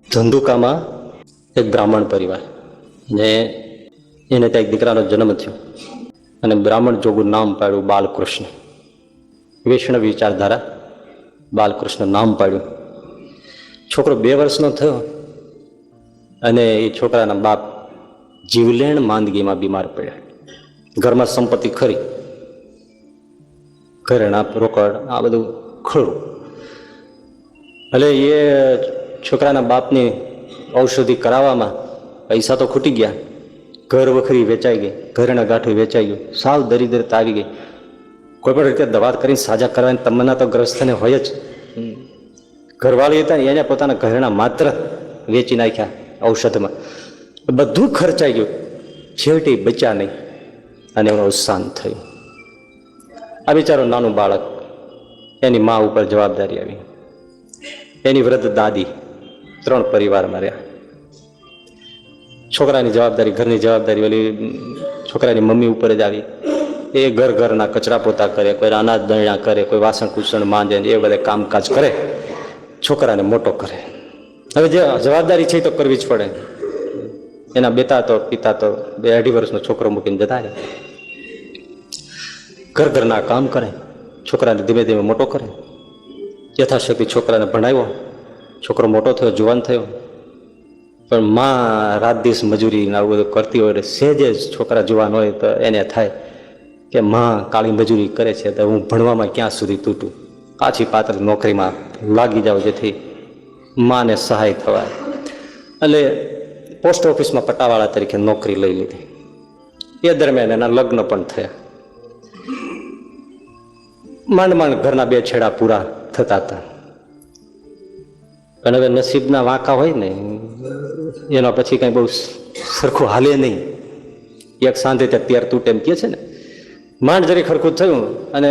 ધંધુકામાં એક બ્રાહ્મણ પરિવાર ને એને ત્યાં એક દીકરાનો જન્મ થયો અને બ્રાહ્મણ જોગું નામ પાડ્યું બાલકૃષ્ણ. વૈષ્ણવ વિચારધારા બાલકૃષ્ણ નામ પાડ્યું. છોકરો 2 વર્ષનો થયો અને એ છોકરાના બાપ જીવલેણ માંદગીમાં બીમાર પડ્યા. ઘરમાં સંપત્તિ ખરી, ઘરેણા રોકડ આ બધું ખરું. એટલે એ છોકરાના બાપની ઔષધિ કરાવવામાં પૈસા તો ખૂટી ગયા, ઘર વખરી વેચાઈ ગઈ, ઘરેણા ગાંઠું વેચાઈ ગયું, સાવ દરિદ્રતા આવી ગઈ. કોઈ પણ રીતે દવા કરીને સાજા કરવાની તમન્ના તો ગ્રસ્તને હોય જ. ઘરવાળી હતા ને એને પોતાના ઘરેણા માત્ર વેચી નાખ્યા ઔષધમાં, બધું ખર્ચાઈ ગયું. છેવટે બચ્યા નહીં અને એનું અવસાન થયું. આ બિચારો નાનું બાળક, એની મા ઉપર જવાબદારી આવી. એની વૃદ્ધ દાદી 3 પરિવારમાં રહ્યા. છોકરાની જવાબદારી, ઘરની જવાબદારી ઓલી છોકરાની મમ્મી ઉપર જ આવી. એ ઘરના કચરા પોતા કરે, કોઈ અનાજ દળણા કરે, કોઈ વાસણ કુસણ માંજે, એ બધા કામકાજ કરે, છોકરાને મોટો કરે. હવે જે જવાબદારી છે એ તો કરવી જ પડે. એના પિતા તો 2-2.5 વર્ષનો છોકરો મૂકીને જતા રહે. ઘરના કામ કરે, છોકરાને ધીમે ધીમે મોટો કરે. યથાશક્તિ છોકરાને ભણાવ્યો, છોકરો મોટો થયો, જુવાન થયો. પણ માં રાત દિવસ મજૂરી આવું બધું કરતી હોય, સહેજે છોકરા જુવાન હોય તો એને થાય કે માં કાળી મજૂરી કરે છે તો હું ભણવામાં ક્યાં સુધી તૂટું, પાછી પાત્ર નોકરીમાં લાગી જાઉં જેથી માને સહાય થવાય. એટલે પોસ્ટ ઓફિસમાં પટાવાળા તરીકે નોકરી લઈ લીધી. એ દરમિયાન એના લગ્ન પણ થયા. માંડ ઘરના 2 છેડા પૂરા થતા હતા. પણ હવે નસીબના વાંકા હોય ને એના પછી કઈ બહુ સરખું હાલે નહીં. એક સાંજે ત્યાં 13 તૂટે એમ કહે છે ને, માંડ જરી ખરખું થયું અને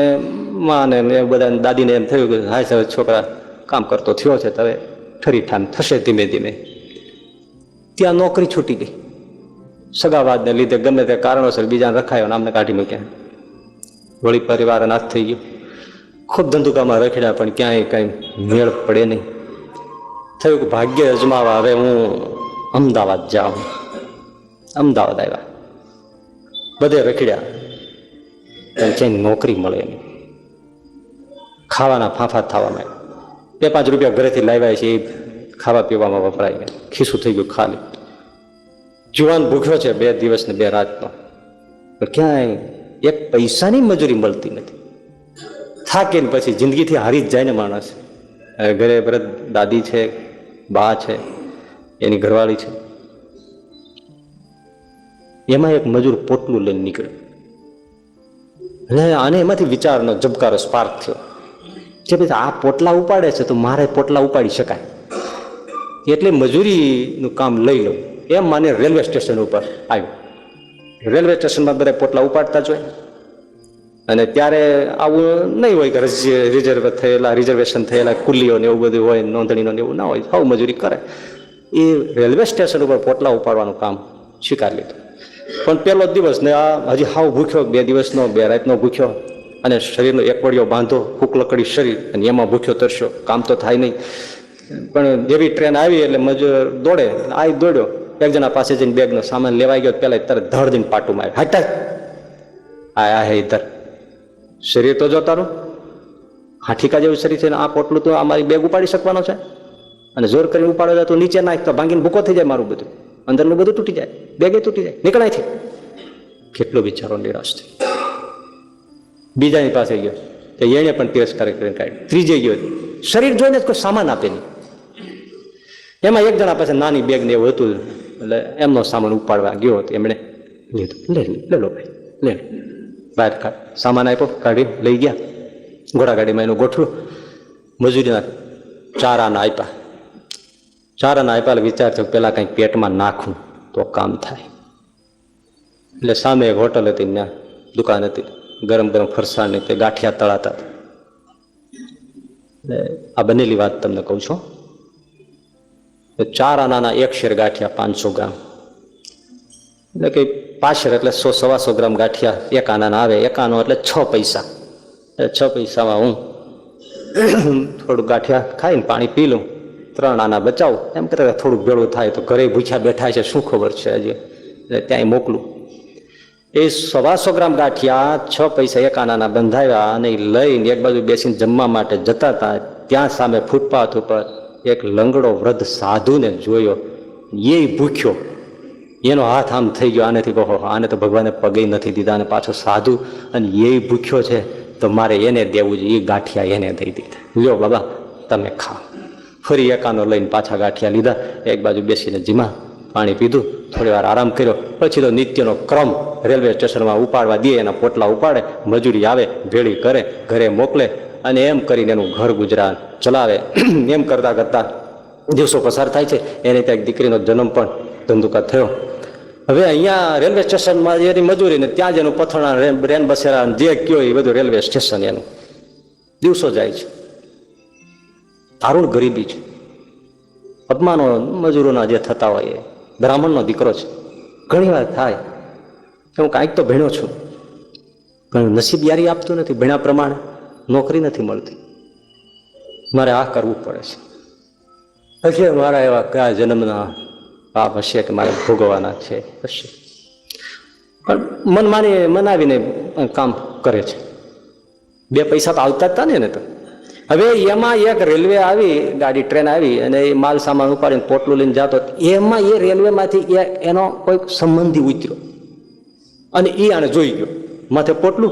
માં ને બધા દાદીને એમ થયું કે હા હવે છોકરા કામ કરતો થયો છે તો હવે ઠરીઠામ થશે ધીમે ધીમે. ત્યાં નોકરી છૂટી ગઈ. સગાવાદને લીધે ગમે તે કારણોસર બીજાને રખાયો, નામને કાઢી મૂક્યા. વળી પરિવાર નાશ થઈ ગયો. ખૂબ ધંધુકામાં રખડ્યા પણ ક્યાંય કાંઈ મેળ પડે નહીં. થયું કે ભાગ્ય અજમાવા હવે હું અમદાવાદ જાઉં. અમદાવાદ આવ્યા, બધે રખડ્યા પણ ક્યાંય નોકરી મળે નહીં. ખાવાના ફાંફા થવા માંડ્યા. 2-5 રૂપિયા ઘરેથી લાવ્યા છે એ ખાવા પીવામાં વપરાય ગયા. ખિસ્સું થઈ ગયું ખાલી. જુવાન ભૂખ્યો છે 2 દિવસ ને 2 રાતનો, પણ ક્યાંય 1 પૈસાની મજૂરી મળતી નથી. થાકીને પછી જિંદગીથી હારી જ જાય ને માણસ. ઘરે વૃદ્ધ દાદી છે, બા છે, એની ઘરવાળી છે. એમાં એક મજૂર પોટલું લઈને નીકળ્યો. એટલે આને એમાંથી વિચારનો ઝબકારો સ્પાર્ક થયો કે ભાઈ આ પોટલા ઉપાડે છે તો મારે પોટલા ઉપાડી શકાય, એટલે મજૂરીનું કામ લઈ લઉં એમ માને રેલવે સ્ટેશન ઉપર આવ્યો. રેલવે સ્ટેશનમાં બધા પોટલા ઉપાડતા જ હોય અને ત્યારે આવું નહીં હોય કે રિઝર્વેશન થયેલા કુલીઓ ને એવું બધું હોય, નોંધણીનો એવું ના હોય, સૌ મજૂરી કરે. એ રેલવે સ્ટેશન ઉપર પોટલા ઉપાડવાનું કામ સ્વીકારી લીધું. પણ પહેલો દિવસ ને આ હજી હાવ ભૂખ્યો, 2 દિવસનો 2 રાતનો ભૂખ્યો અને શરીરનો એક વડિયો બાંધો, કુકલકડી શરીર અને એમાં ભૂખ્યો તરસ્યો, કામ તો થાય નહીં. પણ એવી ટ્રેન આવી એટલે મજૂર દોડે, આ દોડ્યો, એક જણા પાસે જઈને બેગનો સામાન લેવાઈ ગયો. પેલા તરત ધડ દઈને પાટું માર્યું, હટા આ હે ઇધર. શરીર તો જો તારું હાઠીકા જેવું શરીર છે ને આ પોટલું તો અમારી બેગ ઉપાડી શકવાનો છે અને જોર કરીને ઉપાડો જાય તો નીચે નાખ તો ભાંગીને ભૂકો થઈ જાય, મારું બધું અંદરનું બધું તૂટી જાય, બેગે તૂટી જાય, નીકળાય છે. કેટલો બિચારો નિરાશ થયો. બીજાની પાસે ગયો તો એને પણ તિરસ્કાર કરીને કાઢ્યો. ત્રીજે ગયો, શરીર જોઈને જ કોઈ સામાન આપે નહીં. એમાં એક જણા પાસે નાની બેગ ને એવું હતું એટલે એમનો સામાન ઉપાડવા ગયો હતો. એમણે લીધું, લે લો ભાઈ, લે બહાર સામાન આપ્યો, કાઢી લઈ ગયા. ઘોડાગાડીમાં એનું ગોઠવ્યું. મજૂરીના ચારાના આપ્યા. ચારાના આપ્યા એટલે વિચાર થયો પેલા કંઈક પેટમાં નાખું તો કામ થાય. એટલે સામે એક હોટલ હતી, ત્યાં દુકાન હતી, ગરમ ગરમ ફરસાણ ને તે ગાંઠિયા તળાતા. એટલે આ બનેલી વાત તમને કહું છું. 4 આનાના 1 શેર ગાંઠિયા 500 ગ્રામ, એટલે કે 5 શેર એટલે 100-125 ગ્રામ ગાંઠિયા 1 આનાના આવે. 1 આનો એટલે 6 પૈસા. 6 પૈસામાં હું થોડું ગાંઠિયા ખાઈને પાણી પી લઉં 3 આના બચાવ એમ કરતા થોડુંક ભેળું થાય તો ઘરે ભૂખ્યા બેઠા છે, શું ખબર છે હજી, ત્યાં મોકલું. એ 125 ગ્રામ ગાંઠિયા 6 પૈસા 1 આનાના બંધાવ્યા અને લઈને એક બાજુ બેસીને જમવા માટે જતા હતા. ત્યાં સામે ફૂટપાથ ઉપર એક લંગડો વૃદ્ધ સાધુને જોયો. એ ભૂખ્યો, એનો હાથ આમ થઈ ગયો, આનેથી કહો આને તો ભગવાને પગે નથી દીધા, અને પાછો સાધુ અને એ ભૂખ્યો છે તો મારે એને દેવું જોઈએ. એ ગાંઠિયા એને દઈ દીધા. લ્યો બાબા તમે ખાઓ. ફરી એકાનો લઈને પાછા ગાંઠિયા લીધા. એક બાજુ બેસીને જીમા પાણી પીધું, થોડી વાર આરામ કર્યો. પછી તો નિત્યનો ક્રમ, રેલવે સ્ટેશનમાં ઉપાડવા દે, એના પોટલા ઉપાડે, મજૂરી આવે, ભેળી કરે, ઘરે મોકલે અને એમ કરીને એનું ઘર ગુજરાન ચલાવે. એમ કરતા કરતા દિવસો પસાર થાય છે. એને ત્યાં એક દીકરીનો જન્મ પણ ધંધુકા થયો. હવે અહીંયા રેલવે સ્ટેશનમાં એની મજૂરી ને ત્યાં જ એનું પથણા રેન બસેરા જે કયો એ બધું રેલવે સ્ટેશન એનું. દિવસો જાય છે. દારૂણ ગરીબી છે, અપમાનો મજૂરોના જે થતા હોય એ. બ્રાહ્મણનો દીકરો છે, ઘણી વાર થાય કે હું કાંઈક તો ભણ્યો છું, પણ નસીબ યારી આપતું નથી, ભણ્યા પ્રમાણે નોકરી નથી મળતી, મારે આ કરવું પડે છે. હશે મારા એવા કયા જન્મના પાપ હશે કે મારે ભોગવવાના છે, હશે. પણ મનાવીને કામ કરે છે. 2 પૈસા તો આવતા જ હતા ને તો. હવે એમાં એક રેલવે આવી ગાડી, ટ્રેન આવી અને એ માલ સામાન ઉપાડીને પોટલું લઈને જતો. એમાં એ રેલવેમાંથી એનો કોઈક સંબંધી ઉતર્યો અને એ આને જોઈ ગયો. માથે પોટલું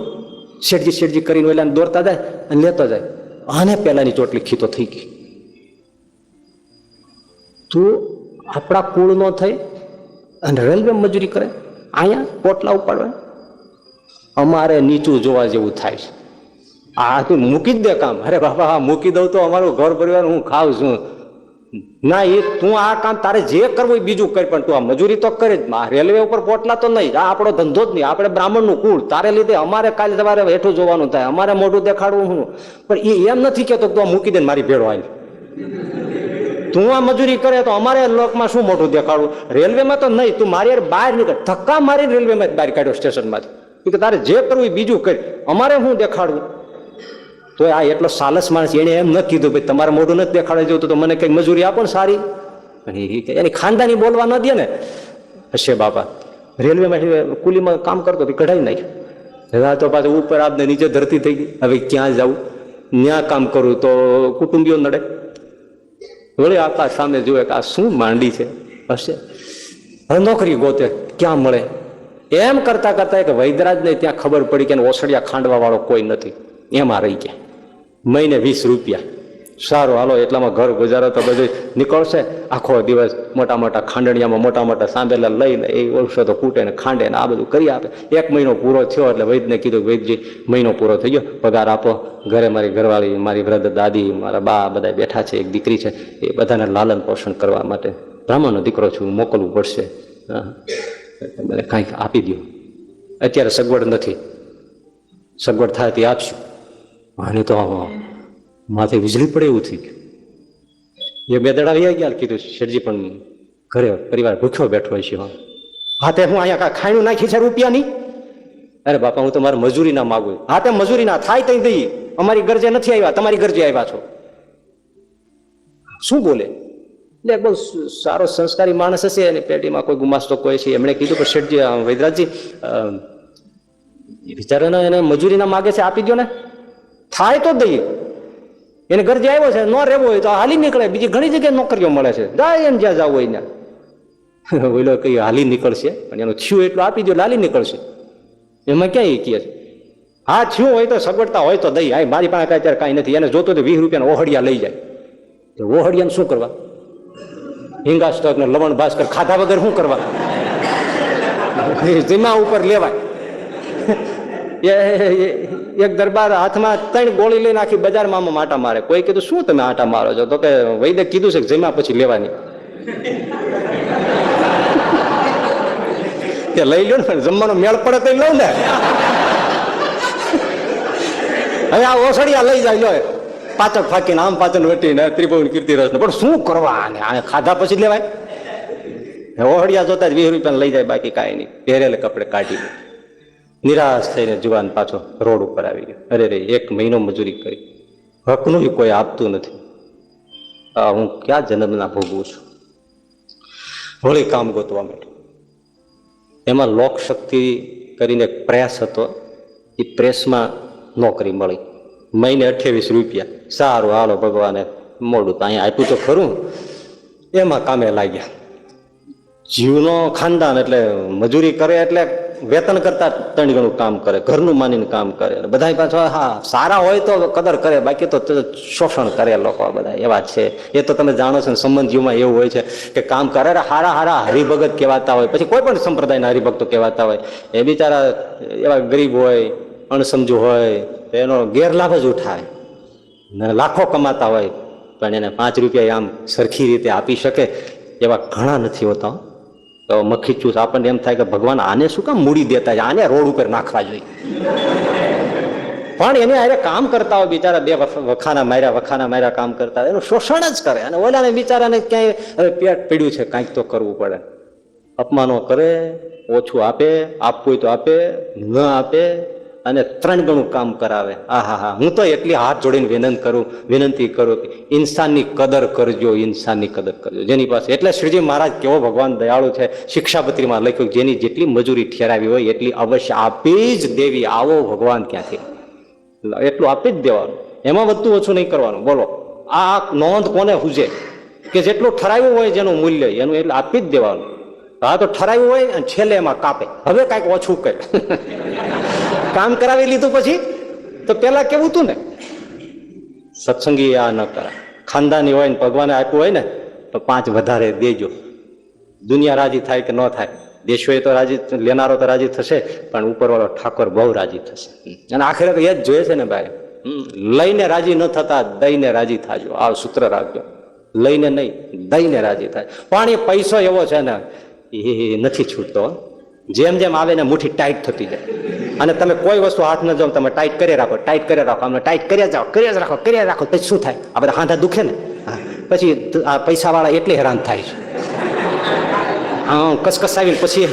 શેઠજી કરીને ઓલાને દોરતા જાય અને લેતો જાય. આને પેલાની ચોટલી ખીતો થઈ ગઈ. તું આપણા કુળ નો થઈ અને રેલવે મજૂરી કરે, અહીંયા પોટલા ઉપાડવા. અમારે નીચું જોવા જેવું થાય છે. આ તું મૂકી જ દે કામ. અરે બાબા હા મૂકી દઉં તો અમારું ઘર પરિવાર હું ખાવ છું. ના, એ તું આ કામ તારે જે કરવું એ બીજું કર, પણ તું આ મજૂરી તો કરે જ. રેલવે ઉપર પોટલા તો નહીં, આ આપણો ધંધો જ નહીં, આપણે બ્રાહ્મણનું કુળ. તારે લીધે અમારે કાલે સવારે હેઠું જોવાનું થાય, અમારે મોઢું દેખાડવું હું. પણ એ એમ નથી કેતો તું આ મૂકી દે મારી ભેળો આવી. તું આ મજૂરી કરે તો અમારે લોકમાં શું મોઢું દેખાડવું? રેલવેમાં તો નહીં, તું મારી બહાર નીકળ. ધક્કા મારી રેલવેમાં બહાર કાઢ્યો સ્ટેશનમાંથી કે તારે જે કરવું એ બીજું કર, અમારે શું દેખાડવું? તો આ એટલો સાલસ માણસ, એને એમ ન કીધું ભાઈ તમારે મોઢું નથી દેખાડવા જવું તો મને કંઈક મજૂરી આપો ને સારી. એની ખાનદાની બોલવા ન દે ને. હશે બાપા રેલવેમાં કુલીમાં કામ કરતો કઢાઈ નાખ્યો. તો પાછું ઉપર આપને નીચે ધરતી થઈ ગઈ. હવે ક્યાં જવું? ત્યાં કામ કરું તો કુટુંબીઓ નડે. વળી આકાશ સામે જોવે કે આ શું માંડી છે. હશે હવે નોકરી ગોતે, ક્યાં મળે? એમ કરતા કરતા એક વૈદરાજને ત્યાં ખબર પડી કે ઓસડિયા ખાંડવા વાળો કોઈ નથી. એમાં રહી ગયા. મહિને 20 રૂપિયા. સારું હાલો, એટલામાં ઘર ગુજારો તો બધું નીકળશે. આખો દિવસ મોટા મોટા ખાંડણિયામાં મોટા મોટા સાંભેલા લઈને એ ઔષધો કૂટે ને ખાંડે ને આ બધું કરી આપે. 1 મહિનો પૂરો થયો એટલે વૈદને કીધું વૈદજી મહિનો પૂરો થઈ ગયો, પગાર આપો. ઘરે મારી ઘરવાળી, મારી વૃદ્ધ દાદી, મારા બા બધા બેઠા છે, એક દીકરી છે, એ બધાને લાલન પોષણ કરવા માટે બ્રાહ્મણનો દીકરો છું, મોકલવું પડશે, મને કાંઈક આપી દો. અત્યારે સગવડ નથી, સગવડ થાય તે આપશું. આને તો માથે વીજળી પડે એવું થઈ ગયું. એ 2 દડા લઈ ગયા. કીધું શેઠજી પણ ઘરે પરિવાર ભૂખ્યો બેઠો હોય છે. હા તે હું અહીંયા ખાણું નાખી છે રૂપિયાની? અરે બાપા હું તમારે મજૂરી ના માગું. હા તે મજૂરી ના થાય તઈ દઈએ, અમારી ગરજે નથી આવ્યા, તમારી ગરજે આવ્યા છો. શું બોલે? એટલે બહુ સારો સંસ્કારી માણસ હશે, એની પેટીમાં કોઈ ગુમાસ્તો કોઈ છે. એમણે કીધું કે શેઠજી વૈદરાજજી બિચારાને એને મજૂરી ના માગે છે, આપી દો ને. થાય તો દઈએ. એને ગરજે આવ્યો છે, ન રહેવો હોય તો હાલી નીકળે. બીજી ઘણી જગ્યાએ નોકરીઓ મળે છે, જાય એમ જ્યાં જવું હોય ત્યાં. ઓલો કઈ હાલી નીકળશે, પણ એનું થયું એટલું આપી દો, હાલી નીકળશે. એમાં ક્યાં એ કહે છે? હા થયું હોય તો સગવડતા હોય તો દઈ. હા મારી પાસે અત્યારે કાંઈ નથી. એને જોતો તો 20 રૂપિયાના ઓહડિયા લઈ જાય. તો ઓહડિયાને શું કરવા? હિંગા સ્ટોક ને લવણ ભાસ્કર ખાધા વગર શું કરવા? જીમા ઉપર લેવાય. એક દરબાર હાથમાં 3 ગોળી લઈને આખી બજારમાં આટા મારે. કોઈ કીધું શું તમે આટા મારો છો? તો કે વૈદ્ય કીધું છે કે જમ્યા પછી લેવાની. તે લઈ લો ને, જમવાનો મેળ પડે તો લઉં ને. હવે આ ઓસડિયા લઈ જાય, લો પાચક ફાકીને આમ પાચન વટીને ત્રિભુવન કીર્તિરસ ને. પણ શું કરવા? આ ખાધા પછી લેવાય? ઓહડિયા જોતા જ 20 રૂપિયા લઈ જાય, બાકી કાંઈ નહીં. પહેરેલે કપડે કાઢી દે. નિરાશ થઈને જુવાન પાછો રોડ ઉપર આવી ગયો. અરે રે 1 મહિનો મજૂરી કરી, હકનું કોઈ આપતું નથી. હું ક્યાં જન્મના ભોગવું છું. વળી કામ ગોતવા માંડ્યું. એમાં લોકશક્તિ કરીને એક પ્રેસ હતો. એ પ્રેસમાં નોકરી મળી, મહિને 28 રૂપિયા. સારું, હાલો ભગવાને મોડું તો અહીંયા આપ્યું તો ખરું. એમાં કામે લાગ્યા. જીવનો ખાનદાન એટલે મજૂરી કરે એટલે વેતન કરતા 3 ગણું કામ કરે, ઘરનું માનીને કામ કરે. બધા પાછો હા સારા હોય તો કદર કરે, બાકી તો શોષણ કરે લોકો. બધા એવા છે. એ તો તમે જાણો છો ને, સંબંધીઓમાં એવું હોય છે કે કામ કરે હારા હારા હરિભગત કહેવાતા હોય, પછી કોઈ પણ સંપ્રદાયના હરિભક્તો કહેવાતા હોય. એ બિચારા એવા ગરીબ હોય, અણસમજુ હોય, એનો ગેરલાભ જ ઉઠાવે. લાખો કમાતા હોય પણ એને 5 રૂપિયા આમ સરખી રીતે આપી શકે એવા ઘણા નથી હોતા. તો મક્ખી ચૂસ આપણને એમ થાય કે ભગવાન આને શું કામ મૂડી દેતા છે, આને રોડ ઉપર નાખવા જોઈએ. પણ એને આરે કામ કરતા હોય બિચારા, 2 વખાના માર્યા કામ કરતા હોય, એનું શોષણ જ કરે. અને ઓલાને બિચારાને ક્યાંય પેટ પડ્યું છે, કાંઈક તો કરવું પડે. અપમાનો કરે, ઓછું આપે, આપવું હોય તો આપે, ન આપે, અને 3 ગણું કામ કરાવે. હા, હું તો એટલી હાથ જોડીને વિનંતી કરું કે ઇન્સાનની કદર કરજો, ઇન્સાનની કદર કરજો જેની પાસે. એટલે શ્રીજી મહારાજ કેવો ભગવાન દયાળુ છે, શિક્ષાપત્રીમાં લખ્યું જેની જેટલી મજૂરી ઠેરાવી હોય એટલી અવશ્ય આપી જ દેવી. આવો ભગવાન ક્યાંથી, એટલું આપી જ દેવાનું, એમાં વધતું ઓછું નહીં કરવાનું. બોલો, આ નોંધ કોને હુજે કે જેટલું ઠરાવ્યું હોય જેનું મૂલ્ય એનું એટલે આપી જ દેવાનું. હા તો ઠરાવ્યું હોય અને છેલ્લે એમાં કાપે, હવે કાંઈક ઓછું કરે. કામ કરાવી લીધું પછી તો પેલા કેવું હતું ને, સત્સંગી આ ન કરાય. ખાનદાની હોય ને ભગવાને આપ્યું હોય ને તો 5 વધારે દેજો. દુનિયા રાજી થાય કે ન થાય, દેશો તો રાજી, લેનારો તો રાજી થશે, પણ ઉપરવાળો ઠાકોર બહુ રાજી થશે. અને આખરે તો એ જ જોઈએ છે ને ભાઈ, લઈને રાજી ન થતા દઈને રાજી થાજો. આ સૂત્ર રાખજો, લઈને નહીં દઈને રાજી થાય. પણ એ પૈસો એવો છે ને એ નથી છૂટતો. જેમ જેમ આવે ને મુઠ્ઠી ટાઈટ થતી જાય. અને તમે કોઈ વસ્તુ હાથ ન જાઓ, તમે ટાઈટ કરી રાખો, અમને ટાઈટ કર્યા જાઓ, કર્યા રાખો, પછી શું થાય? આ બધા હાંધા દુખે ને. પછી આ પૈસા વાળા એટલે હેરાન થાય છે. હા, કસકસાવીને પછી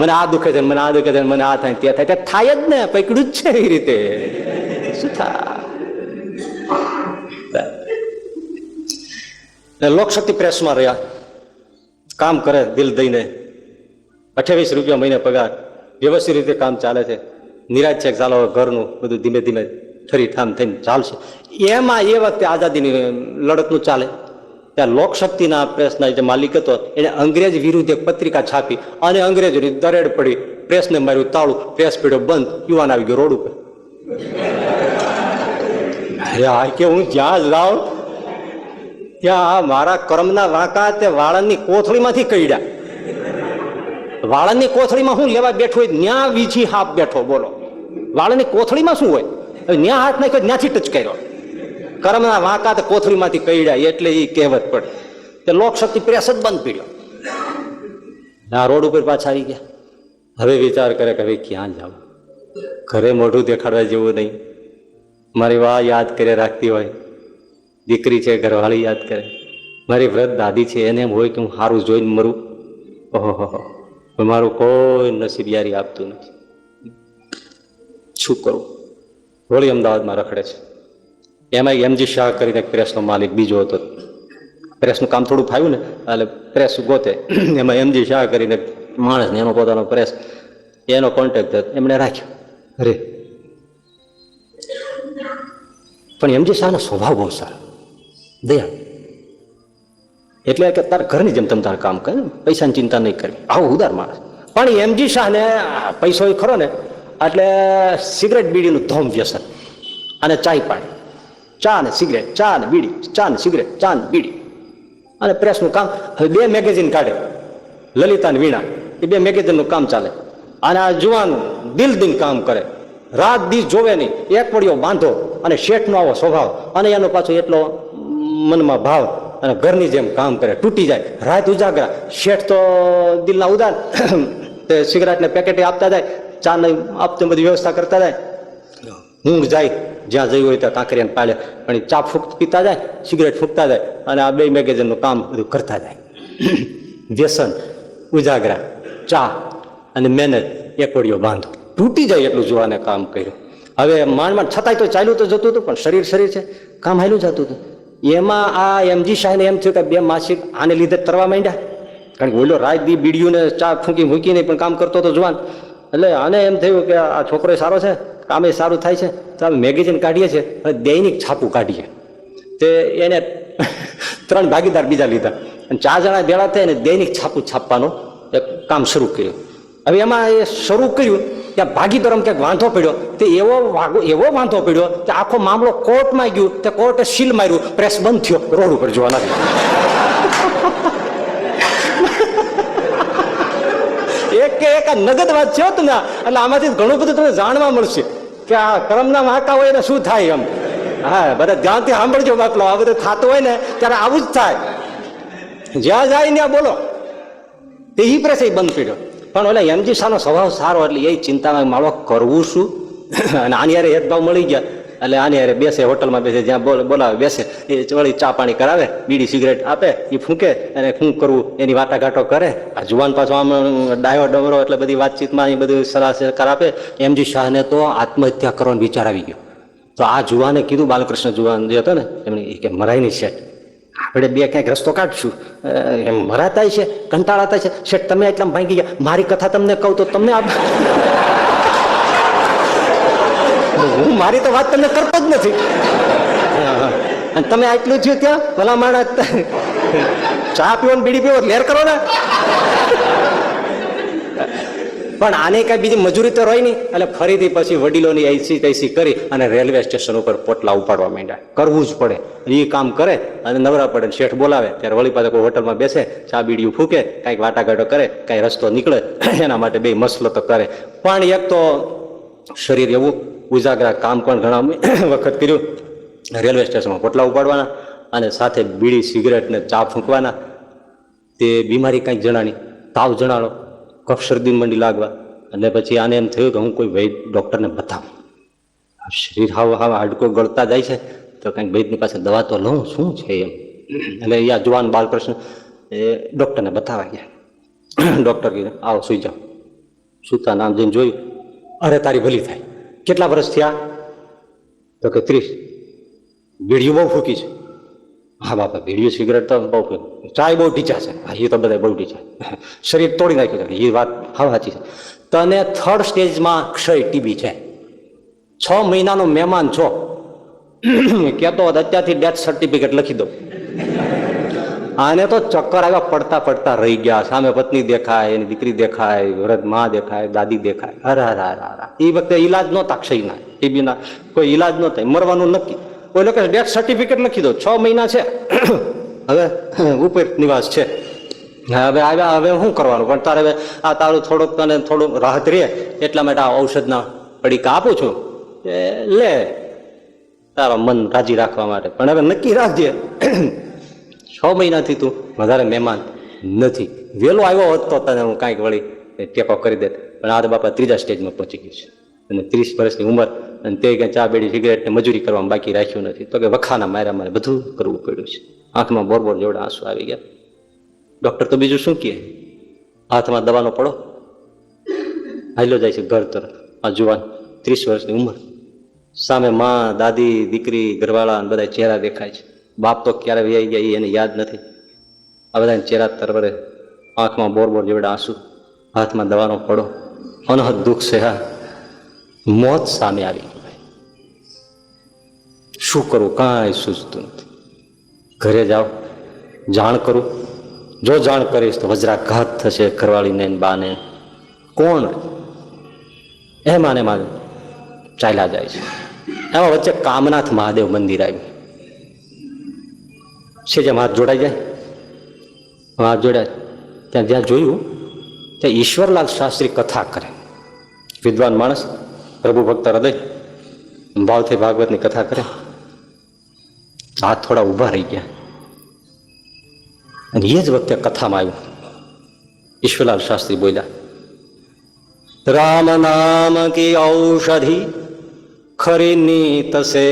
મને આ દુખે છે, મને આ દુખે છે, મને આ થાય, તે થાય, થાય જ ને, પકડ્યું જ છે એ રીતે. શું થાય? લોકશક્તિ પ્રેસમાં રહ્યા, કામ કરે દિલ દઈને, 28 રૂપિયા મહિને પગાર, વ્યવસ્થિત રીતે કામ ચાલે છે. નિરાજ છે કે ચાલો ઘરનું બધું ધીમે ધીમે ઠરી ઠામ થઈને ચાલશે. એમાં એ વખતે આઝાદીની લડતનું ચાલે. ત્યાં લોકશક્તિના પ્રેસના જે માલિક હતો એને અંગ્રેજ વિરુદ્ધ એક પત્રિકા છાપી અને અંગ્રેજોની દરેડ પડી. પ્રેસને માર્યું તાળું, પ્રેસ પીડ્યો બંધ, યુવાન આવી ગયો રોડ ઉપર. કે હું જ્યાં જાઉં ત્યાં મારા કર્મના વાંકા તે વાળંદની કોથળીમાંથી કઈડ્યા. વાળંદની કોથળીમાં શું લેવા બેઠો હોય, ન્યા વીછી હાફ બેઠો. બોલો, વાળંદની કોથળીમાં શું હોય? ન્યા હાથ નાખ્યો, ત્યાંથી ટચ કર્યો. કર્મના વાંકા તે કોથળીમાંથી કઈડ્યા, એટલે એ કહેવત પડે. તે લોકશક્તિ પ્રેસ જ બંધ પીડ્યો. આ રોડ ઉપર પાછા આવી ગયા. હવે વિચાર કરે કે હવે ક્યાં જાવ, ઘરે મોઢું દેખાડવા જેવું નહીં. મારી વાહ યાદ કરે રાખતી હોય, દીકરી છે ઘરવાળી યાદ કરે, મારી વૃદ્ધ દાદી છે એને એમ હોય કે હું સારું જોઈને મરું. ઓહો, મારું કોઈ નસીબ યારી આપતું નથી. શું કરું? વળી અમદાવાદમાં રખડે છે. એમાં એમજી શાહ કરીને પ્રેસનો માલિક બીજો હતો. પ્રેસનું કામ થોડું ફાવ્યું ને એટલે પ્રેસ ગોતે. એમાં એમજી શાહ કરીને માણસ ને એનો પોતાનો પ્રેસ, એનો કોન્ટેક્ટ એમણે રાખ્યો. અરે પણ એમજી શાહનો સ્વભાવ બહુ સારો, દયા. એટલે કે તારા ઘરની જેમ તમે તારે કામ કરે, પૈસાની ચિંતા નહીં કરવી, આવો ઉદાર માણસ. પણ એમજી શાહને પૈસો એ ખરો ને એટલે સિગરેટ બીડીનું ધોમ વ્યસન અને ચાય પાણી, ચા ને સિગરેટ, ચા ને બીડી, ચા ને સિગરેટ, ચા ને બીડી. અને પ્રેસનું કામ. હવે 2 મેગેઝિન કાઢે, લલિતા અને વીણા, એ 2 મેગેઝિનનું કામ ચાલે. અને આ જુવાન દિલ દિન કામ કરે, રાત દી જોવે નહીં, એક વળીઓ બાંધો. અને શેઠનો આવો સ્વભાવ અને એનો પાછો એટલો મનમાં ભાવ, અને ઘરની જેમ કામ કરે, તૂટી જાય. રાત ઉજાગરા, શેઠ તો દિલના ઉદાર, તે સિગરેટને પેકેટ આપતા જાય, ચા ને આપતે બધી વ્યવસ્થા કરતા જાય. ઊંઘ જાય, જ્યાં જયું હોય ત્યાં કાંકરિયાને પાડે, પણ ચા પીતા જાય, સિગરેટ ફૂંકતા જાય, અને આ 2 મેગેઝિનનું કામ બધું કરતા જાય. વ્યસન, ઉજાગરા, ચા અને મહેનત, એક વળીઓ બાંધો, તૂટી જાય એટલું જોવાને કામ કર્યું. હવે માંડ છતાંય તો ચાલ્યું તો જતું હતું, પણ શરીર છે, કામ હાલ્યું જતું હતું. એમાં આ એમજી શાહને એમ થયું કે બે માસિક આને લીધે તરવા માંડ્યા, કારણ કે ઓલો રાત દી બીડીયું ને ચા ફૂંકી મૂકીને પણ કામ કરતો હતો જવાન. એટલે આને એમ થયું કે આ છોકરો સારો છે, કામે સારું થાય છે, તો અમે મેગેઝિન કાઢીએ છીએ, હવે દૈનિક છાપું કાઢીએ. તે એને 3 ભાગીદાર બીજા લીધા અને 4 જણા ભેળા થઈને દૈનિક છાપું છાપવાનું એક કામ શરૂ કર્યું. હવે એમાં એ શરૂ કર્યું ત્યાં ભાગીદારોમાં ક્યાંક વાંધો પડ્યો, તે એવો વાંધો પડ્યો કે આખો મામલો કોર્ટમાં ગયો, તે કોર્ટે સીલ માર્યું, પ્રેસ બંધ થયો, રોડ ઉપર જોવા નથી. એક નગદ વાત છે તમે, એટલે આમાંથી ઘણું બધું તમને જાણવા મળશે કે આ કર્મના વાંકા હોય ને શું થાય એમ. હા, બધા ધ્યાનથી સાંભળજો બાપલો, આ બધું થતું હોય ને ત્યારે આવું જ થાય. જ્યાં જાય ત્યાં બોલો, તે ઈ પ્રેસ બંધ પડ્યો. પણ ઓલા એમજી શાહનો સ્વભાવ સારો, એટલે એ ચિંતામાં માળો કરવું શું. અને આની યારે હેદભાવ મળી ગયા, એટલે આની યારે બેસે, હોટલમાં બેસે, જ્યાં બોલાવે બેસે, એ વળી ચા પાણી કરાવે, બીડી સિગરેટ આપે, એ ફૂંકે, અને શું કરવું એની વાટાઘાટો કરે. આ જુવાન પાછો આમ ડાયો ડમરો, એટલે બધી વાતચીતમાં એ બધું સલાહ સહકાર આપે. એમજી શાહને તો આત્મહત્યા કરવાનો વિચાર આવી ગયો. તો આ જુવાને કીધું, બાલકૃષ્ણ જુવાન જે હતો ને, એમને કે મરાય નહીં શેઠ, આપણે બે ક્યાંક રસ્તો કાઢશું. એમ મરાતા છે, કંટાળાતા છે શેઠ, તમે એટલા ભાંગી ગયા, મારી કથા તમને કહું તો તમને હું મારી તો વાત તમને કરતો જ નથી, અને તમે આટલું થયું ત્યાં ભલા માણસ ચા પીવો ને બીડી પીવો લેર કરો ને. પણ આને કઈ બીજી મજૂરી તો રહી નહીં, એટલે ફરીથી પછી વડીલોની એસી તૈસી કરી અને રેલવે સ્ટેશન ઉપર પોટલા ઉપાડવા માંડ્યા. કરવું જ પડે, એ કામ કરે અને નવરા પડે. શેઠ બોલાવે ત્યારે વળી પાછા કોઈ હોટલમાં બેસે, ચા બીડીયું ફૂકે, કાંઈક વાટાઘાટો કરે, કાંઈ રસ્તો નીકળે, એના માટે બે મસલો તો કરે. પણ એક તો શરીર એવું ઉજાગરા કામ પણ ઘણા વખત કર્યું. રેલવે સ્ટેશનમાં પોટલા ઉપાડવાના અને સાથે બીડી સિગરેટ ને ચા ફૂંકવાના. તે બીમારી કાંઈક જણાની, તાવ જણાણો, કફ શરદી મંડી લાગવા. અને પછી આને એમ થયું કે હું કોઈ વૈદ ડૉક્ટરને બતાવું. શરીર હાવ હાડકો ગળતા જાય છે, તો કંઈક વૈદની પાસે દવા તો લઉં, શું છે એમ. એટલે યા જુવાન બાલકૃષ્ણ એ ડૉક્ટરને બતાવવા ગયા. ડૉક્ટર કીધું આવો સુઈ જાઓ. સુતા નામ જઈને જોયું, અરે તારી ભલી થાય, કેટલા વર્ષ થયા? તો કે 30. બીડીઓ બહુ ફૂકી છે? હા બાપા, બીડીઓ સિગરેટ તો બહુ ફૂકી, ચાય બહુ ટીચા છે. હા, એ તો બધા બહુ ટીચા, શરીર તોડી નાખ્યું છે. એ વાત હા સાચી છે. તને 3rd સ્ટેજમાં ક્ષય ટીબી છે, 6 મહિનાનો મહેમાન છો. કહેતો અત્યારથી ડેથ સર્ટિફિકેટ લખી દો. આને તો ચક્કર આવ્યા, પડતા પડતા રહી ગયા. સામે પત્ની દેખાય, એની દીકરી દેખાય, વૃદ્ધ માં દેખાય, દાદી દેખાય. અરે એ વખતે ઈલાજ નહોતા ક્ષયના ટીબીના, કોઈ ઈલાજ નહોતા, મરવાનું નક્કી. કોઈ લોકો ડેથ સર્ટિફિકેટ લખી દો, 6 મહિના છે, હવે ઉપર નિવાસ છે. હવે આવ્યા, હવે શું કરવાનું? પણ તારે હવે આ તારું થોડુંક તને થોડું રાહત રહે એટલા માટે આ ઔષધના પડીકા આપું છું, લે તારા મન રાજી રાખવા માટે. પણ હવે નક્કી રાખજે 6 મહિનાથી તું વધારે મહેમાન નથી. વહેલો આવ્યો હોત તો તને હું કાંઈક વળી ટેકો કરી દેત. પણ આ બાપા 3જા સ્ટેજમાં પહોંચી ગયું છે, અને 30 વર્ષની ઉંમર, અને તે કંઈ ચા બેડી સિગરેટ ને મજૂરી કરવામાં બાકી રાખ્યું નથી. તો કે વખાના માર્યા મારે બધું કરવું પડ્યું છે. આંખમાં બોરબોર જેવડા આંસુ આવી ગયા. ડૉક્ટર તો બીજું શું કહે, હાથમાં દવાનો પડો, હાલ્યો જાય છે ઘર તરફ. આ જુવાન 30 વર્ષની ઉંમર, સામે માં, દાદી, દીકરી, ઘરવાળા બધા ચહેરા દેખાય છે. બાપ તો ક્યારે વ્યાઈ ગયા એને યાદ નથી. આ બધા ચહેરા તરવરે, આંખમાં બોરબોર જેવડા આંસુ, હાથમાં દવાનો પડો, અનહદ દુઃખ છે. હા, મોત સામે આવી ગઈ. શું કરવું કાંઈ સૂઝતું નથી. ઘરે જાઓ, જાણ કરું, જો જાણ કરીશ તો વજ્રાઘાત થશે ઘરવાળીને બાને. કોણ એમાં ને માને ચાલ્યા જાય છે. એમાં વચ્ચે કામનાથ મહાદેવ મંદિર આવ્યું છે, જેમ હાથ જોડાઈ જાય, હાથ જોડાય ત્યાં જ્યાં જોયું ત્યાં ઈશ્વરલાલ શાસ્ત્રી કથા કરે. વિદ્વાન માણસ, પ્રભુ ભક્ત હૃદય, ભાવથી ભાગવતની કથા કરે. હાથ થોડા ઊભા રહી ગયા, અને એ જ વખતે કથામાં આવ્યું. ઈશ્વરલાલ શાસ્ત્રી બોલ્યા, રામ નામ કી ઔષધિ ખરી નીત સે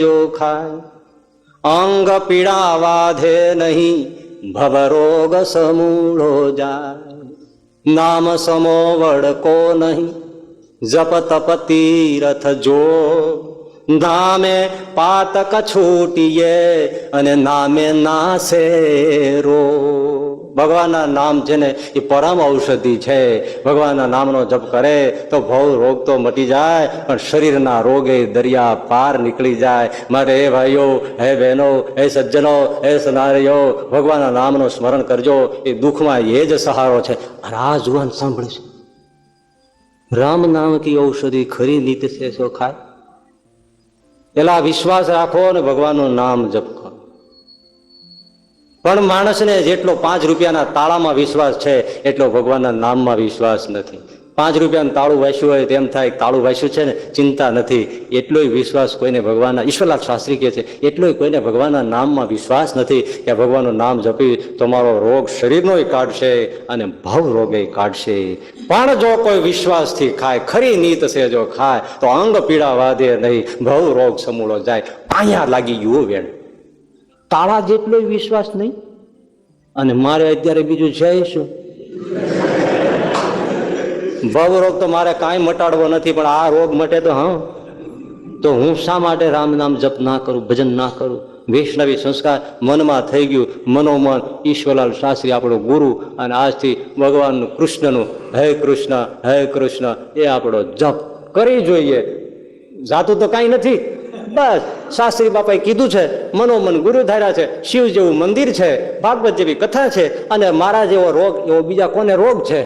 જો ખાય, અંગ પીડા વાધે નહીં, ભવ રોગ સમૂળો જાય, નામ સમો વડકો નહીં, જપ તપ તીરથ જો, નામે પાતક છૂટીએ અને નામે નાશે રોગ. ભગવાનના નામ છે ને એ પરમ ઔષધિ છે. ભગવાનના નામનો જપ કરે તો ભવ રોગ તો મટી જાય, પણ શરીરના રોગે દરિયા પાર નીકળી જાય. માટે હે ભાઈઓ, હે બહેનો, હે સજ્જનો, હે સનારીઓ, ભગવાનના નામનું સ્મરણ કરજો. એ દુઃખમાં એ જ સહારો છે. અને આ જુવાન સાંભળે છે, રામ નામ કી ઔષધિ ખરી નીતિ છે સો ખાય. પેલા વિશ્વાસ રાખો ને ભગવાનનું નામ જપ કરો. પણ માણસને જેટલો 5 રૂપિયાના તાળામાં વિશ્વાસ છે એટલો ભગવાનના નામમાં વિશ્વાસ નથી. 5 રૂપિયાનું તાળું વાંચ્યું હોય તેમ થાય તાળું વાંચ્યું છે ને, ચિંતા નથી. એટલોય વિશ્વાસ કોઈને ભગવાનના, ઈશ્વરલાલ શાસ્ત્રી કહે છે, એટલોય કોઈને ભગવાનના નામમાં વિશ્વાસ નથી કે ભગવાનનું નામ જપી તમારો રોગ શરીરનોય કાઢશે અને ભવ રોગે કાઢશે. પણ જો કોઈ વિશ્વાસથી ખાય, ખરી નીત છે જો ખાય, તો અંગ પીડા વાદે નહીં, ભવ રોગ સમૂળો જાય. અહીંયા લાગી ગયું વેણ. તાળા જેટલો વિશ્વાસ નહીં. અને મારે અત્યારે બીજું છે શું? ભવ રોગ તો મારે કાંઈ મટાડવો નથી, પણ આ રોગ મટે તો હા, તો હું શા માટે રામ નામ જપ ના કરું, ભજન ના કરું? વૈષ્ણવી સંસ્કાર મનમાં થઈ ગયું. મનોમન ઈશ્વરલાલ શાસ્ત્રી આપણો ગુરુ, અને આજથી ભગવાનનું કૃષ્ણનું હે કૃષ્ણ એ આપણો જપ કરી જોઈએ. જાતું તો કાંઈ નથી. બસ શાસ્ત્રી બાપાએ કીધું છે, મનોમન ગુરુ ધાર્યા છે, શિવ જેવું મંદિર છે, ભાગવત જેવી કથા છે, અને મારા જેવો રોગ એવો બીજા કોને રોગ છે?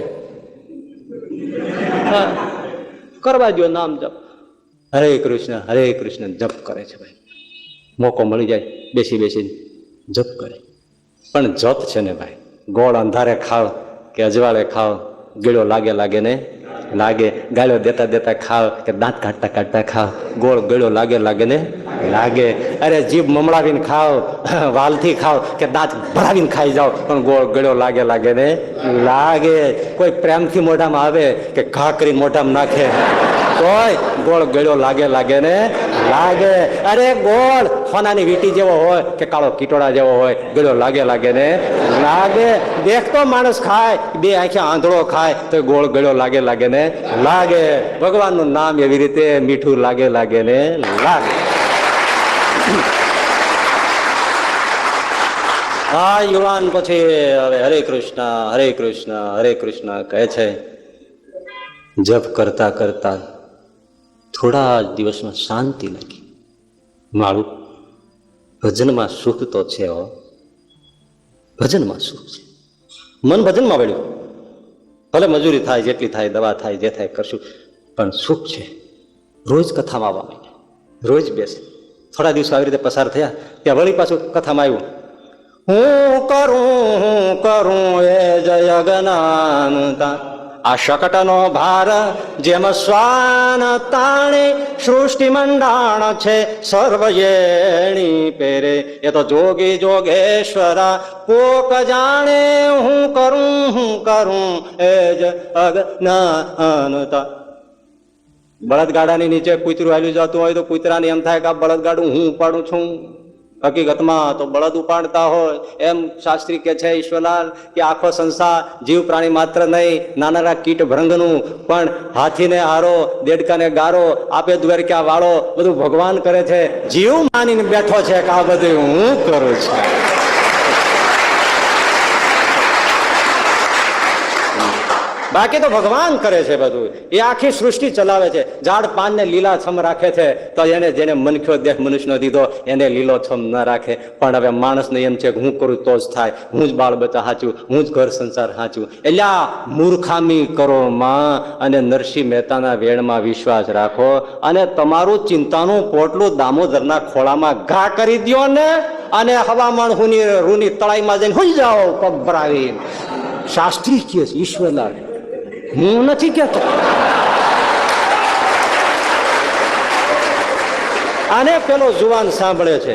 કરવા દો નામ જપ. હરે કૃષ્ણ જપ કરે છે ભાઈ. મોકો મળી જાય બેસી બેસીને જપ કરે. પણ જપ છે ને ભાઈ, ગોળ અંધારે ખાવ કે અજવાળે ખાવ, ગળ્યો લાગે ને લાગે. ગાળ્યો દેતા ખાવ કે દાંત કાઢતા ખાવ, ગોળ ગળ્યો લાગે ને લાગે. અરે જીભ મમડાવીને ખાવ, વાલથી ખાવ કે દાંત ભરાવીને ખાઈ જાઓ, પણ ગોળ ગળ્યો લાગે ને લાગે. કોઈ પ્રેમથી મોઢામાં આવે કે ઘા કરીને મોઢામાં નાખે, તોય ગોળ ગળ્યો લાગે ને લાગે. અરે ગોળ સોનાની વીટી જેવો હોય કે કાળો કીટોડા જેવો હોય, ગળ્યો લાગે ને લાગે. દેખતો માણસ ખાય, બે આંખે આંધળો ખાય તો ગોળ ગળ્યો લાગે ને લાગે. ભગવાનનું નામ એવી રીતે મીઠું લાગે ને લાગે. હા યુવાન પછી હવે હરે કૃષ્ણ કહે છે. જપ કરતા કરતા થોડા જ દિવસમાં શાંતિ લાગી. મારું ભજનમાં સુખ તો છે હો, ભજનમાં સુખ છે. મન ભજનમાં વળ્યું. ભલે મજૂરી થાય, જેટલી થાય, દવા થાય, જે થાય કરશું, પણ સુખ છે. રોજ કથામાં આવવા માંડ્યા, રોજ બેસે. થોડા દિવસો આવી રીતે પસાર થયા, ત્યાં વળી પાછું કથામાં આવ્યું. હું કરું એ જય જ્ઞાનતા, આ શકટનો ભાર જેમ શ્વાન તાણે, સૃષ્ટિ મંડાણ છે સર્વ એણી પેરે. એ તો જોગી જોગેશ્વરા પોક જાણે. હું કરું એ જ અજ્ઞાનતા. બળદગાડાની નીચે કૂતરું હાલ્યું જતું હોય તો કૂતરાને એમ થાય કે આ બળદગાડું હું ઉપાડું છું. હકીકતમાં તો બળદ ઉપાડતા હોય. એમ શાસ્ત્રી કે છે ઈશ્વરલાલ કે આખો સંસાર જીવ પ્રાણી માત્ર નહીં, નાના કીટ ભ્રંગનું પણ હાથીને હારો, દેડકાને ગારો, આપે દ્વારકા વાળો બધું ભગવાન કરે છે. જીવ માનીને બેઠો છે કે આ બધું હું કરું છું. બાકી તો ભગવાન કરે છે બધું. એ આખી સૃષ્ટિ ચલાવે છે. ઝાડ પાનને લીલાછમ રાખે છે, તો એને જેને મનખ્યો દેહ મનુષ્યનો દીધો એને લીલોછમ ન રાખે. પણ હવે માણસને એમ છે કે હું કરું તો જ થાય, હું જ બાળ બચ્ચા હાચું, હું જ ઘર સંસાર હાચું. એટલે આ મૂર્ખામી કરો માં, અને નરસિંહ મહેતાના વેણમાં વિશ્વાસ રાખો, અને તમારું ચિંતાનું પોટલું દામોદરના ખોળામાં ઘા કરી દ્યો ને, અને હવામાન રૂની તળાઈમાં જઈને હોઈ જાઓ પગ ભરાવી. શાસ્ત્રી કે ઈશ્વરલાલ, હું નથી કહેતો. આને પેલો જુવાન સાંભળે છે.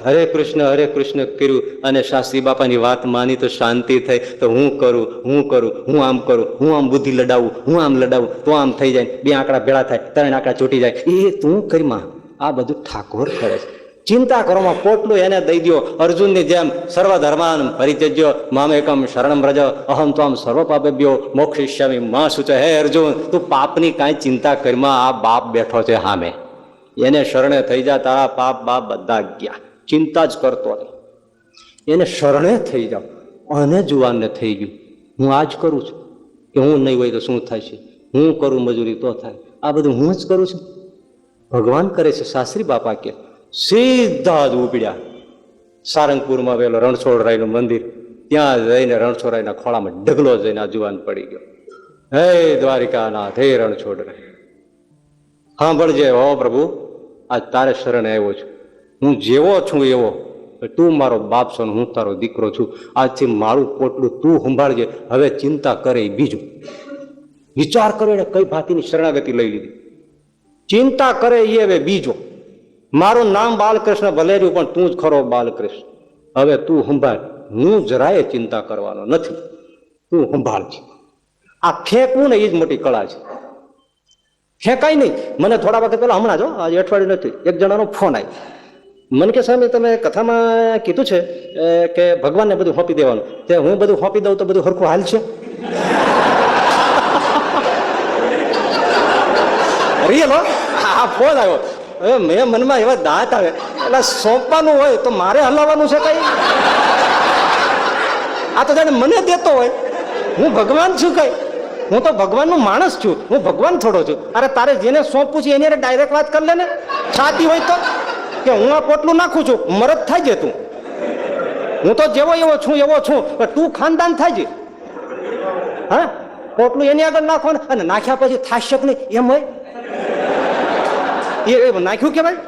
હરે કૃષ્ણ કર્યું અને શાસ્ત્રી બાપાની વાત માની તો શાંતિ થઈ. તો હું કરું, હું આમ કરું, હું આમ બુદ્ધિ લડાવું, હું આમ લડાવું તો આમ થઈ જાય. 2 આંકડા ભેળા થાય, 3 આંકડા ચોટી જાય. એ તું કરીમાં આ બધું ઠાકોર કરે છે. ચિંતા કરોમાં પોટલું એને દઈ દો. અર્જુનની જેમ સર્વધર્માન પરિત્યજ્ય મામેકમ શરણમ વ્રજ અહમ ત્વામ સર્વ પાપેભ્યો મોક્ષયિષ્યામિ મા શુચ. હે અર્જુન, તું પાપની કાંઈ ચિંતા કરીમાં, આ બાપ બેઠો છે સામે. એને શરણે થઈ જા, તારા પાપ બાપ બધા ગયા, ચિંતા જ કરતો નહીં. એને શરણે થઈ જાઓ. અને જુવાનને થઈ ગયું, હું આ જ કરું છું કે હું નહીં હોય તો શું થાય છે, હું કરું મજૂરી તો થાય, આ બધું હું જ કરું છું. ભગવાન કરે છે. શાસ્ત્રી બાપા કે સીધા જ ઉપડ્યા સારંગપુરમાં પેલો રણછોડરાયનું મંદિર, ત્યાં જઈને રણછોડરાયના ખોળામાં ઢગલો જઈને આ જુવાન પડી ગયો. હે દ્વારિકાનાથ, હે રણછોડરાય, સાંભળજે હો પ્રભુ, આજ તારે શરણે આવ્યો છું. હું જેવો છું એવો, તું મારો બાપ છો ને હું તારો દીકરો છું. આજથી મારું પોટલું તું સંભાળજે. હવે ચિંતા કરે એ બીજું. વિચાર કરો, એને કઈ ભાતીની શરણાગતિ લઈ લીધી. ચિંતા કરે એ હવે બીજો. મારું નામ બાલકૃષ્ણ ભલે રહ્યું, પણ તું જ ખરો બાલકૃષ્ણ. હવે તું સંભાળ, હું જરાય ચિંતા કરવાનો નથી, તું સંભાળજે. આ ફેંકવું ને એ જ મોટી કળા છે. ફેંકાય નહીં. મને થોડા વખત પહેલા, હમણાં જો આજે અઠવાડિયું નથી, એક જણાનો ફોન આવ્યો. મને કે સ્વામી તમે કથામાં કીધું છે કે ભગવાનને બધું સોંપી દેવાનું, તે હું બધું સોંપી દઉં તો બધું સરખું હાલ છે? રિયલ હો, આ ફોન આવ્યો. હવે મેં મનમાં એવા દાંત આવે, એટલે સોંપવાનું હોય તો મારે હલાવવાનું છે કઈ? આ તો જાણે મને દેતો હોય. હું ભગવાન છું કઈ? હું તો ભગવાનનો માણસ છું, હું ભગવાન થોડો છું. અરે તારે જેને સોંપવું છે એની ડાયરેક્ટ વાત કરી લે ને. છાતી હોય તો કે હું આ પોટલું નાખું છું, મરદ થાય છે તું. હું તો જેવો એવો છું એવો છું, પણ તું ખાનદાન થાય છે. હા, પોટલું એની આગળ નાખો ને, અને નાખ્યા પછી થાશે કે નહીં એમ હોય? એ નાખ્યું કેવાય?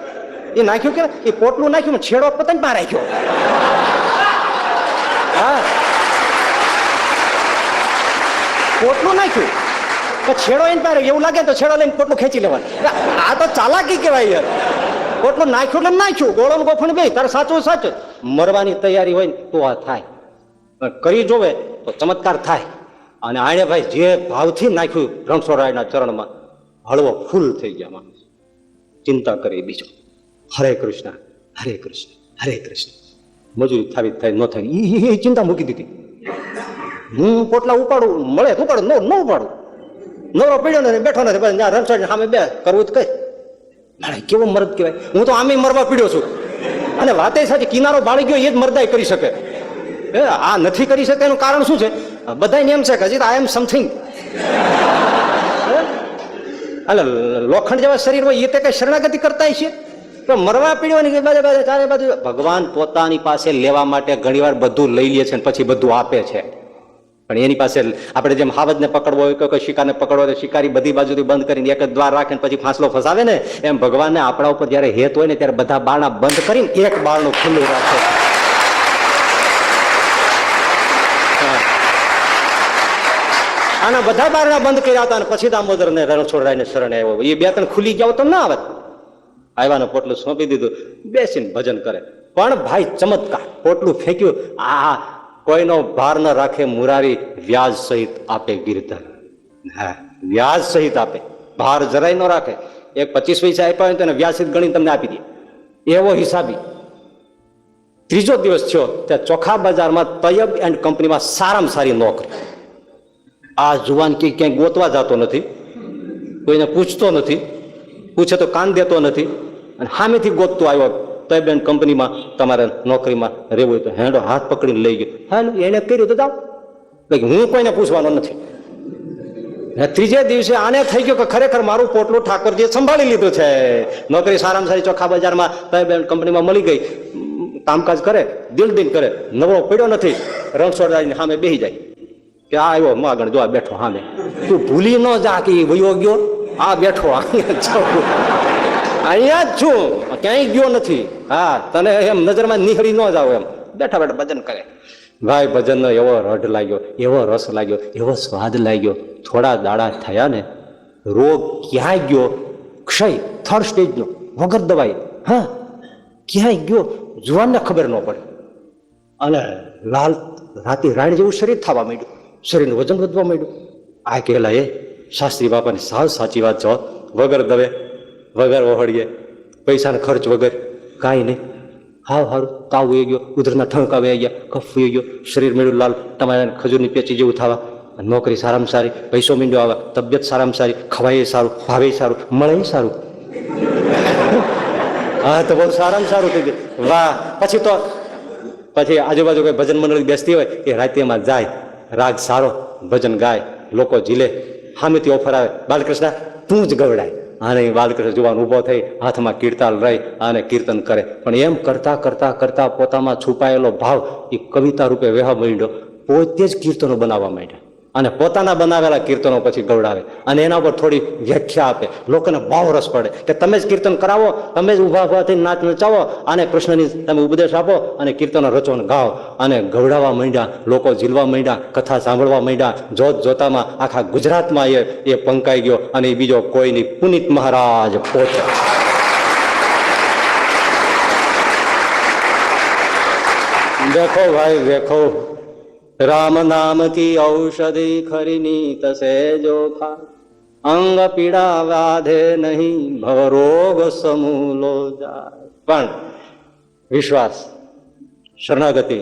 એ નાખ્યું કેવાય? એ પોટલું નાખ્યું, છેડો પતંગ માં રાખ્યો. હા, પોટલું નાખ્યું છેડો એને પારે, એવું લાગે તો છેડો લઈને પોટલું ખેંચી લેવાનું. આ તો ચાલાકી કહેવાય યાર. પોટલું નાખ્યું એટલે નાખ્યું, ગોળો ને ગોફણ બે, તારે સાચું સાચું. મરવાની તૈયારી હોય ને તો આ થાય, કરી જોવે તો ચમત્કાર થાય. અને આને ભાઈ જે ભાવથી નાખ્યું રણછોડરાયના ચરણમાં, હળવો ફૂલ થઈ ગયા માણસ. ચિંતા કરે બીજો. હરે કૃષ્ણ, હરે કૃષ્ણ, હરે કૃષ્ણ. મજૂરી થાવી થાય ન થાય એ ચિંતા મૂકી દીધી. હું પોટલા ઉપાડું, મળે ઉપાડું, ન ઉપાડું. નવરો પીડ્યો ને બેઠો નથી, બસ ત્યાં રણછોડ સામે બે કરવું જ કઈ. મારે કેવો મરદ કહેવાય. હું તો આમે મરવા પીડ્યો છું. અને વાતે સાચી, કિનારો બાળી ગયો એ જ મરદાઈ કરી શકે. આ નથી કરી શકે એનું કારણ શું છે? બધાને એમ છે કે હજી આઈ એમ સમથિંગ. એટલે લોખંડ જેવા શરીર હોય એ તે કઈ શરણાગતિ કરતા છે? તો મરવા પીડવાની બાજુ ચારે બાજુ. ભગવાન પોતાની પાસે લેવા માટે ઘણીવાર બધું લઈ લે છે, પછી બધું આપે છે. પણ એની પાસે આપણે જેમ હાવજને પકડવો હોય કે શિકારને પકડવો હોય, શિકારી બધી બાજુથી બંધ કરીને એક જ દ્વાર રાખે પછી ફાંસલો ફસાવે ને, એમ ભગવાનને આપણા ઉપર જયારે હેત હોય ને ત્યારે બધા બારણા બંધ કરીને એક બારણું ખુલ્લું રાખે. આના બધા બારણા બંધ કર્યા હતા, અને પછી દામોદર ને રણછોડરાયને શરણે આવ્યો. એ બે ત્રણ ખુલી ગયા તો ના આવત. આવ્યાને પોટલું સોંપી દીધું, બેસીને ભજન કરે. પણ ભાઈ ચમત્કાર, પોટલું ફેંક્યું. આ કોઈનો ભાર ન રાખે મુરારી, વ્યાજ સહિત આપે ગિરધર. હા, વ્યાજ સહિત આપે, ભાર જરાય ન રાખે. એક 25 પૈસા આપ્યા હોય તો એને વ્યાજ સહિત ગણી તમને આપી દે, એવો હિસાબી. ત્રીજો દિવસ થયો ત્યાં ચોખા બજારમાં તૈયબ એન્ડ કંપનીમાં સારામાં સારી નોકરી. આ જુવાન ક્યાંય ગોતવા જતો નથી, કોઈને પૂછતો નથી, પૂછે તો કાન દેતો નથી, અને સામેથી ગોતતો આવ્યો. તૈયબ એન્ડ કંપનીમાં તમારે નોકરીમાં રહેવું હોય તો હેન્ડો હાથ પકડીને લઈ ગયો. હા, એને કર્યું તો જાઓ, હું કોઈને પૂછવાનો નથી. ત્રીજે દિવસે આને થઈ ગયું કે ખરેખર મારું પોટલું ઠાકોરજીએ સંભાળી લીધું છે. નોકરી સારામાં સારી ચોખા બજારમાં તૈયબ એન્ડ કંપનીમાં મળી ગઈ. કામકાજ કરે, દિલ કરે, નવરો પડ્યો નથી. રણછોડરાયની સામે બેસી જાય કે આ આવ્યો માગણ, જો આ બેઠો સામે. તું ભૂલી ન જા કે વયો ગયો, આ બેઠો અહીંયા જ છું, ક્યાંય ગયો નથી. હા, તને એમ નજરમાં નીકળી ન જાવ એમ. બેઠા બેઠા ભજન કરે. ભાઈ ભજનનો એવો રઢ લાગ્યો, એવો રસ લાગ્યો, એવો સ્વાદ લાગ્યો. થોડા દાડા થયા ને રોગ ક્યાંય ગયો, ક્ષય 3rd સ્ટેજનો, વગર દવાઈ. હા, ક્યાંય ગયો જુવાનને ખબર ન પડે. અને લાલ રાતે રાણી જેવું શરીર થવા માંડ્યું, શરીરનું વજન વધવા માંડ્યું. આ કહેલા એ શાસ્ત્રી બાપાની સાવ સાચી વાત છો. વગર દવે, વગર ઓહળીએ, પૈસાનો ખર્ચ વગર, કાંઈ નહીં. હાવ સારું. તાવ વહી ગયો, ઉધરના ઠંકા વહી ગયા, કફ વહી ગયો, શરીર મેળ્યું લાલ, તમારે ખજૂરની પેચી જેવું થવા. નોકરી સારામાં સારી, પૈસો મીંડો આવે, તબિયત સારામાં સારી, ખવાય સારું, ભાવે સારું, મળે સારું. હા તો બહુ સારામાં સારું થઈ ગયું. વાહ. પછી આજુબાજુ કોઈ ભજન મંડળી બેસતી હોય એ રાત્રિમાં જાય, રાગ સારો, ભજન ગાય, લોકો ઝીલે, સામેથી ઓફર આવે, બાલકૃષ્ણ તું જ ગવડાય. અને બાલકૃષ્ણ જુવાન ઉભો થઈ હાથમાં કીર્તાલ રહી અને કીર્તન કરે. પણ એમ કરતા કરતા કરતા પોતામાં છુપાયેલો ભાવ એ કવિતા રૂપે વહેવા માંડ્યો. પોતે જ કીર્તનો બનાવવા માંડ્યા અને પોતાના બનાવેલા કીર્તનો પછી ગવડાવે અને એના પર થોડી વ્યાખ્યા આપે. લોકોને બહુ રસ પડે કે તમે જ કીર્તન કરાવો, તમે જ ઉભા ઉભા થઈને નાચ નચાવો અને કૃષ્ણની તમે ઉપદેશ આપો અને કીર્તનો રચો ને ગાઓ. અને ગવડાવવા માંડ્યા, લોકો ઝીલવા માંડ્યા, કથા સાંભળવા માંડ્યા. જોત જોતામાં આખા ગુજરાતમાં એ પંકાઈ ગયો અને એ બીજો કોઈ નહીં, પુનિત મહારાજ પોતે. દેખો ભાઈ દેખો, રામ નામ કી ઔષધિ ખરી નીત સે જો ખા, અંગ પીડા વાધે નહીં, ભવ રોગ સમૂલો જાય. પણ વિશ્વાસ, શરણાગતિ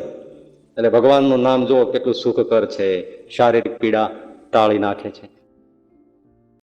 એટલે ભગવાનનું નામ જુઓ કેટલું સુખકર છે. શારીરિક પીડા ટાળી નાખે છે,